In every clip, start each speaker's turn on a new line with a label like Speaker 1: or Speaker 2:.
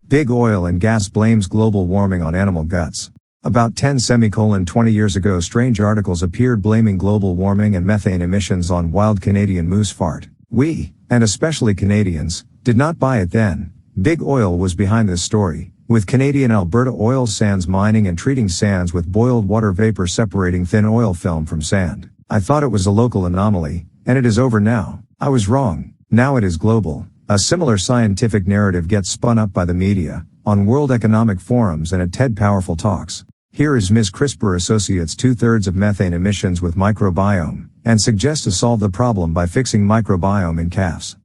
Speaker 1: Big Oil and Gas blames global warming on animal guts. About 20 years ago, strange articles appeared blaming global warming and methane emissions on wild Canadian moose fart. We, and especially Canadians, did not buy it then. Big Oil was behind this story, with Canadian Alberta oil sands mining and treating sands with boiled water vapor separating thin oil film from sand. I thought it was a local anomaly, and it is over now. I was wrong. Now it is global. A similar scientific narrative gets spun up by the media, on World Economic Forums and at TED Powerful Talks. Here is Ms. CRISPR associates 2/3 of methane emissions with microbiome, and suggests to solve the problem by fixing microbiome in calves.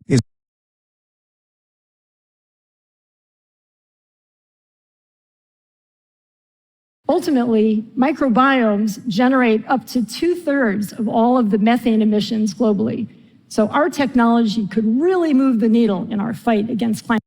Speaker 2: Ultimately, microbiomes generate up to 2/3 of all of the methane emissions globally. So our technology could really move the needle in our fight against climate.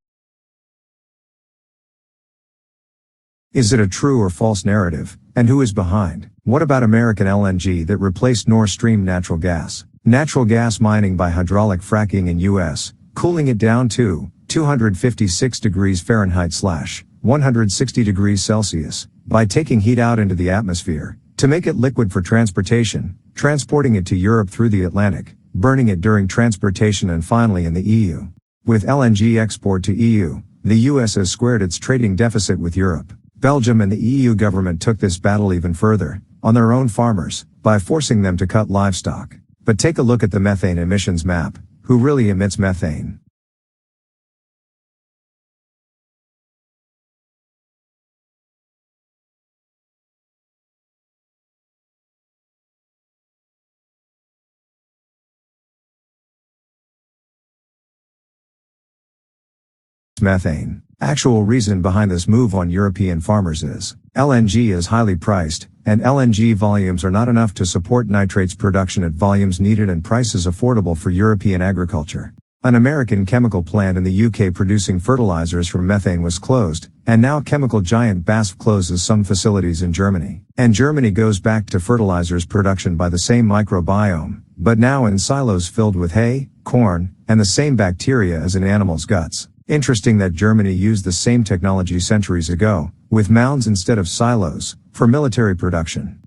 Speaker 1: Is it a true or false narrative, and who is behind? What about American LNG that replaced Nord Stream natural gas? Natural gas mining by hydraulic fracking in US, cooling it down to 256 degrees Fahrenheit / 160 degrees Celsius, by taking heat out into the atmosphere, to make it liquid for transportation, transporting it to Europe through the Atlantic, burning it during transportation and finally in the EU. With LNG export to EU, the US has squared its trading deficit with Europe. Belgium and the EU government took this battle even further, on their own farmers, by forcing them to cut livestock. But take a look at the methane emissions map. Who really emits methane? Methane. Actual reason behind this move on European farmers is, LNG is highly priced, and LNG volumes are not enough to support nitrates production at volumes needed and prices affordable for European agriculture. An American chemical plant in the UK producing fertilizers from methane was closed, and now chemical giant BASF closes some facilities in Germany. And Germany goes back to fertilizers production by the same microbiome, but now in silos filled with hay, corn, and the same bacteria as in animals' guts. Interesting that Germany used the same technology centuries ago, with mounds instead of silos, for military production.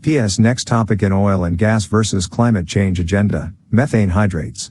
Speaker 1: PS Next topic in oil and gas versus climate change agenda, methane hydrates.